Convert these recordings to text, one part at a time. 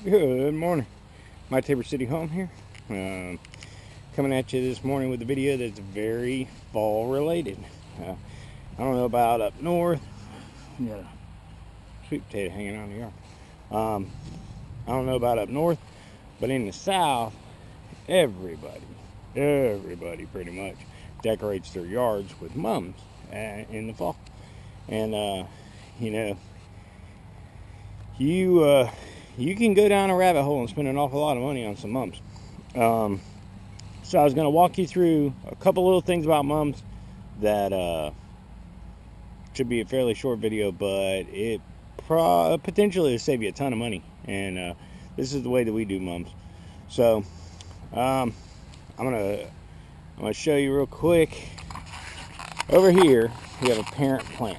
Good morning. My Tabor City home here. Coming at you this morning with a video that's very fall related. I don't know about up north. We got a sweet potato hanging out in the yard. I don't know about up north, but in the south, everybody pretty much decorates their yards with mums in the fall. And you can go down a rabbit hole and spend an awful lot of money on some mums. So I was going to walk you through a couple little things about mums that should be a fairly short video, but it potentially will save you a ton of money. And this is the way that we do mums. So I'm gonna show you real quick. Over here we have a parent plant.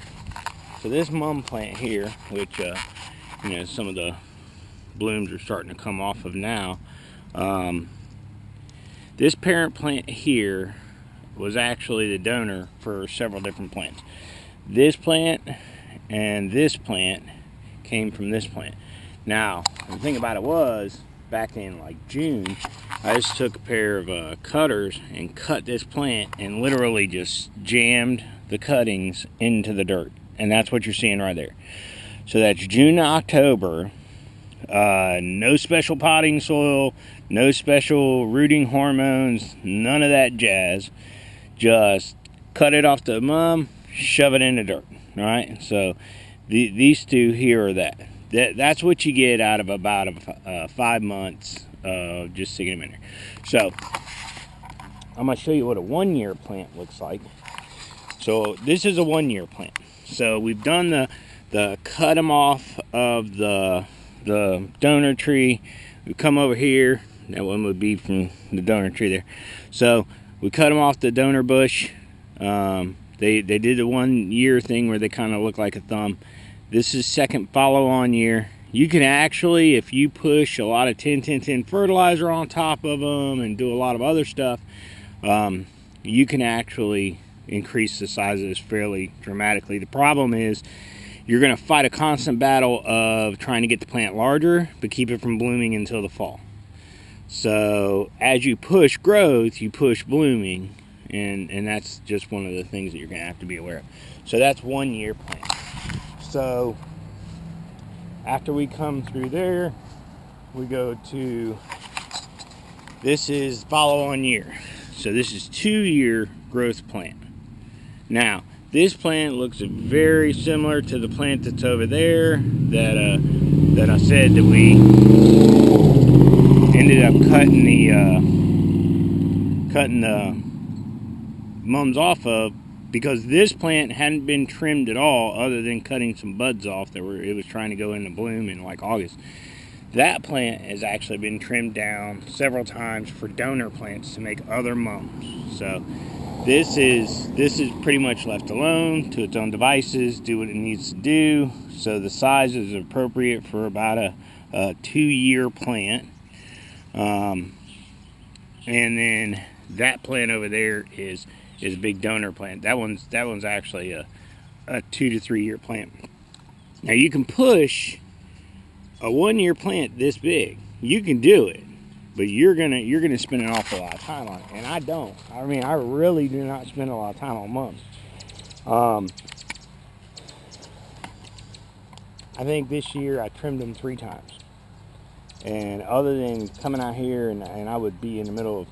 So this mum plant here, which some of the blooms are starting to come off of now. This parent plant here was actually the donor for several different plants. This plant and this plant came from this plant. Now, the thing about it was, back in like June, I just took a pair of cutters and cut this plant and literally just jammed the cuttings into the dirt. And that's what you're seeing right there. So that's June to October. No special potting soil, no special rooting hormones, none of that jazz. Just cut it off the mum, shove it in the dirt. All right. So these two here are that. That's what you get out of about 5 months of just sticking them in there. So I'm gonna show you what a 1-year plant looks like. So this is a 1-year plant. So we've done the cut them off of the donor tree. We come over here. That one would be from the donor tree there. So we cut them off the donor bush. They did the 1-year thing where they kind of look like a thumb. This is second follow-on year. You can actually, if you push a lot of 10-10-10 fertilizer on top of them and do a lot of other stuff, you can actually increase the size of this fairly dramatically. The problem is you're going to fight a constant battle of trying to get the plant larger but keep it from blooming until the fall. So as you push growth, you push blooming, and that's just one of the things that you're going to have to be aware of. So that's 1-year plant. So after we come through there, we go to, this is follow-on year. So this is 2-year growth plant. Now, this plant looks very similar to the plant that's over there that I said that we ended up cutting the mums off of, because this plant hadn't been trimmed at all other than cutting some buds off. It was trying to go into bloom in like August. That plant has actually been trimmed down several times for donor plants to make other mums. So this is pretty much left alone to its own devices, do what it needs to do. So the size is appropriate for about a 2-year plant. And then that plant over there is a big donor plant. That one's actually a 2 to 3 year plant. Now you can push a 1-year plant this big. You can do it, but you're gonna spend an awful lot of time on it. And I don't. I mean, I really do not spend a lot of time on mums. I think this year I trimmed them 3 times. And other than coming out here and I would be in the middle of,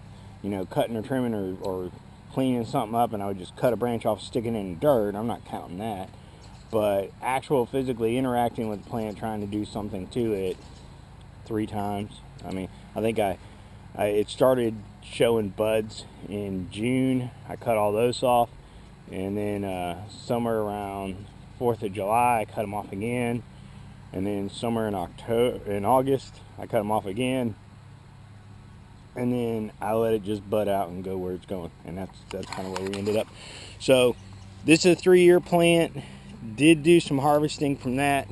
cutting or trimming or cleaning something up, and I would just cut a branch off, stick it in the dirt. I'm not counting that. But actual physically interacting with the plant, trying to do something to it, 3 times. I mean, I think it started showing buds in June. I cut all those off, and then somewhere around 4th of July, I cut them off again, and then somewhere in August, I cut them off again, and then I let it just bud out and go where it's going, and that's kind of where we ended up. So this is a 3-year plant. Did do some harvesting from that.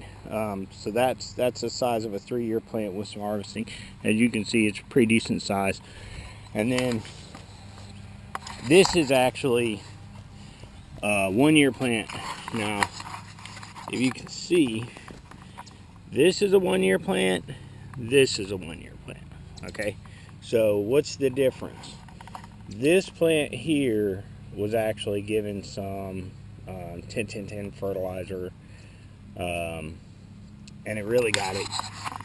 So that's the size of a 3-year plant with some harvesting. As you can see, it's a pretty decent size. And then this is actually a 1-year plant. Now, if you can see, this is a 1-year plant. This is a 1-year plant. Okay, so what's the difference? This plant here was actually given some 10-10-10 fertilizer, and it really got it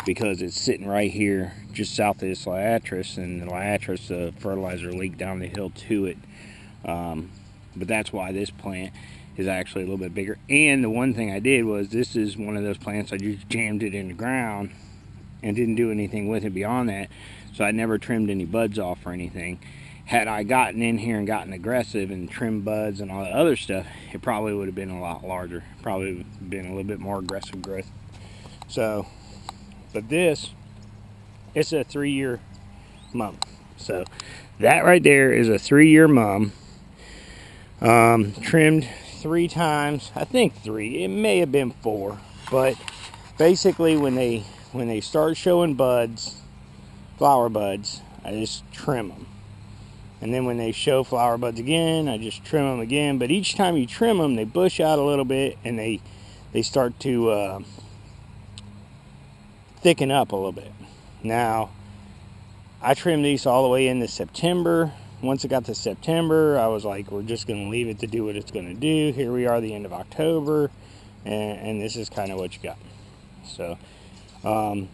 because it's sitting right here just south of this liatris, and the liatris, the fertilizer leaked down the hill to it. But that's why this plant is actually a little bit bigger. And the one thing I did was, this is one of those plants I just jammed it in the ground and didn't do anything with it beyond that, so I never trimmed any buds off or anything. Had I gotten in here and gotten aggressive and trimmed buds and all the other stuff, it probably would have been a lot larger, probably been a little bit more aggressive growth. So, but this, it's a 3-year mum. So that right there is a 3-year mum, trimmed 3 times, I think 3, it may have been 4, but basically when they start showing buds, flower buds, I just trim them. And then when they show flower buds again, I just trim them again. But each time you trim them, they bush out a little bit, and they start to thicken up a little bit. Now, I trimmed these all the way into September. Once it got to September, I was like, we're just going to leave it to do what it's going to do. Here we are, the end of October, and this is kind of what you got. So,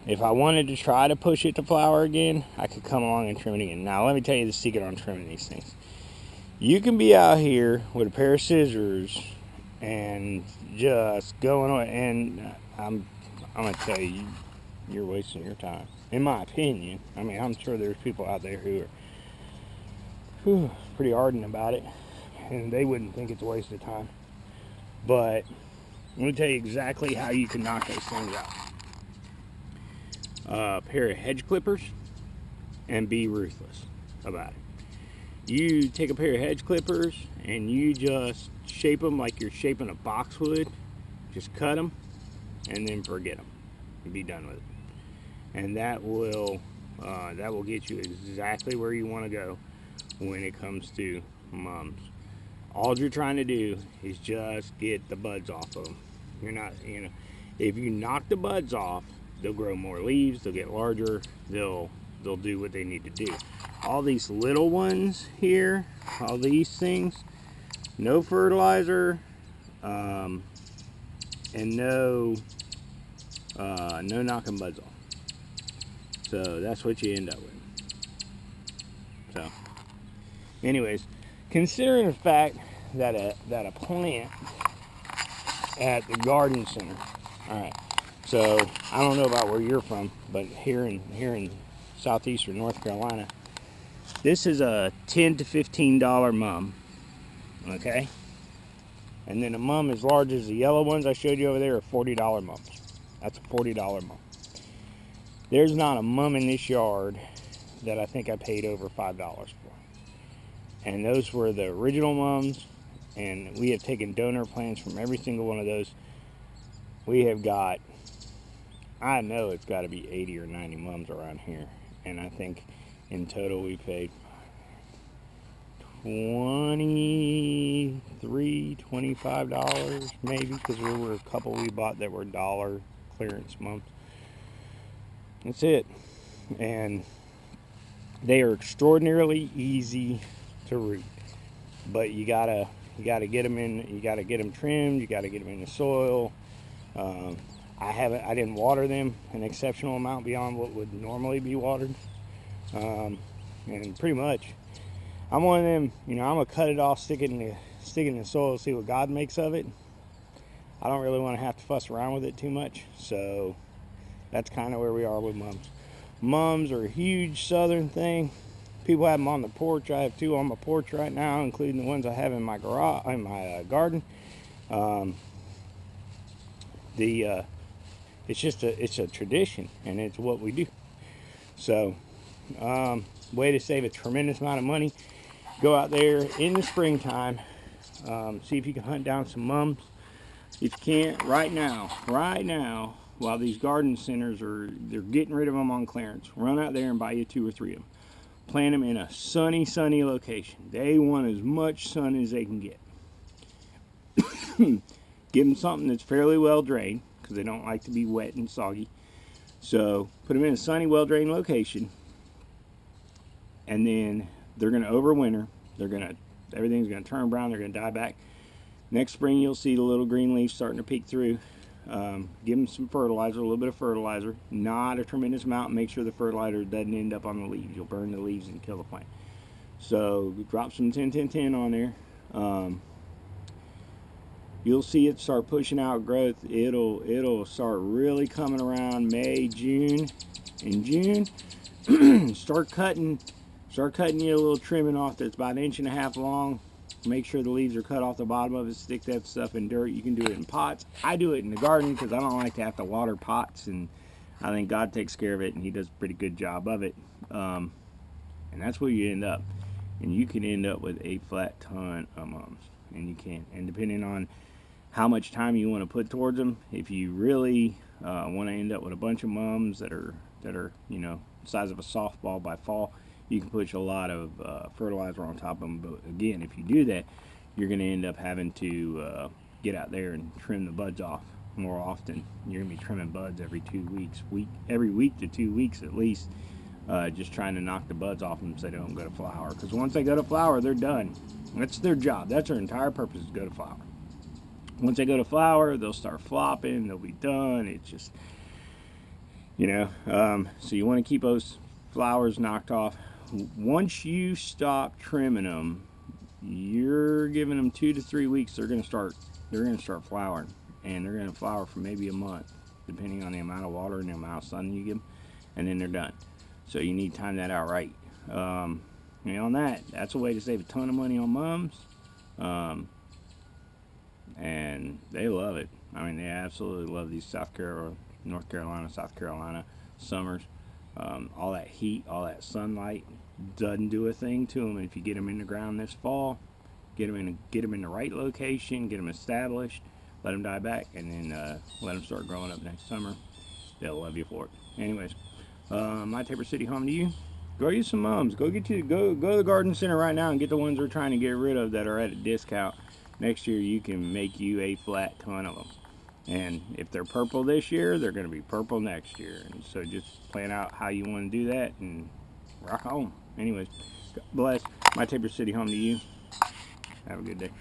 if I wanted to try to push it to flower again, I could come along and trim it again. Now, let me tell you the secret on trimming these things. You can be out here with a pair of scissors and just going on, and I'm going to tell you, you're wasting your time, in my opinion. I mean, I'm sure there's people out there who are pretty ardent about it, and they wouldn't think it's a waste of time. But I'm going to tell you exactly how you can knock those things out. A pair of hedge clippers, and be ruthless about it. You take a pair of hedge clippers and you just shape them like you're shaping a boxwood. Just cut them and then forget them and be done with it. And that will get you exactly where you want to go when it comes to mums. All you're trying to do is just get the buds off of them. You're not, if you knock the buds off, they'll grow more leaves, they'll get larger, they'll do what they need to do. All these little ones here, all these things, no fertilizer, and no knocking buds off. So that's what you end up with. So, anyways, considering the fact that a plant at the garden center, all right. So I don't know about where you're from, but here in southeastern North Carolina, this is a $10 to $15 mum, okay? And then a mum as large as the yellow ones I showed you over there are $40 mums. That's a $40 mum. There's not a mum in this yard that I think I paid over $5 for. And those were the original mums, and we have taken donor plants from every single one of those. We have got, I know it's got to be 80 or 90 mums around here, and I think in total we paid $25 maybe, because there were a couple we bought that were dollar clearance mums. That's it. And they are extraordinarily easy to root, but you gotta get them in, you gotta get them trimmed, you gotta get them in the soil. I didn't water them an exceptional amount beyond what would normally be watered. And pretty much, I'm one of them, I'm gonna cut it off, stick it in the soil, see what God makes of it. I don't really want to have to fuss around with it too much, so that's kind of where we are with mums. Mums are a huge southern thing. People have them on the porch. I have 2 on my porch right now, including the ones I have in my garage, in my garden. It's a tradition, and it's what we do. So, way to save a tremendous amount of money. Go out there in the springtime, see if you can hunt down some mums. If you can't, right now, while these garden centers they're getting rid of them on clearance, run out there and buy you 2 or 3 of them. Plant them in a sunny location. They want as much sun as they can get. Give them something that's fairly well drained, because they don't like to be wet and soggy. So put them in a sunny, well-drained location, and then they're going to overwinter. Everything's going to turn brown. They're going to die back. Next spring, you'll see the little green leaves starting to peek through. Give them some fertilizer, a little bit of fertilizer, not a tremendous amount. Make sure the fertilizer doesn't end up on the leaves. You'll burn the leaves and kill the plant. So drop some 10-10-10 on there. You'll see it start pushing out growth. It'll start really coming around May, June. In June, start cutting you a little trimming off that's about 1.5 inches long. Make sure the leaves are cut off the bottom of it. Stick that stuff in dirt. You can do it in pots. I do it in the garden because I don't like to have to water pots, and I think God takes care of it, and He does a pretty good job of it. And that's where you end up. And you can end up with a flat ton of mums, and you can. And depending on how much time you want to put towards them, if you really want to end up with a bunch of mums that are the size of a softball by fall, you can put a lot of fertilizer on top of them. But again, if you do that, you're going to end up having to get out there and trim the buds off more often. You're going to be trimming buds every 2 weeks, every week to 2 weeks at least, just trying to knock the buds off them so they don't go to flower. Because once they go to flower, they're done. That's their job. That's their entire purpose, is to go to flower. Once they go to flower, they'll start flopping. They'll be done. It's just, so you want to keep those flowers knocked off. Once you stop trimming them, you're giving them 2 to 3 weeks. They're going to start flowering, and they're going to flower for maybe a month, depending on the amount of water and the amount of sun you give them, and then they're done. So you need to time that out right. On that's a way to save a ton of money on mums, and they love it. I mean, they absolutely love these North Carolina, South Carolina summers. All that heat, all that sunlight doesn't do a thing to them. If you get them in the ground this fall, get them in the right location, get them established, let them die back, and then let them start growing up next summer. They'll love you for it. Anyways, my Tabor City home to you. Grow you some mums. Go to the garden center right now and get the ones we're trying to get rid of that are at a discount. Next year you can make you a flat ton of them. And if they're purple this year, they're going to be purple next year. And so just plan out how you want to do that and rock on. Anyways, God bless. My Tabor City home to you. Have a good day.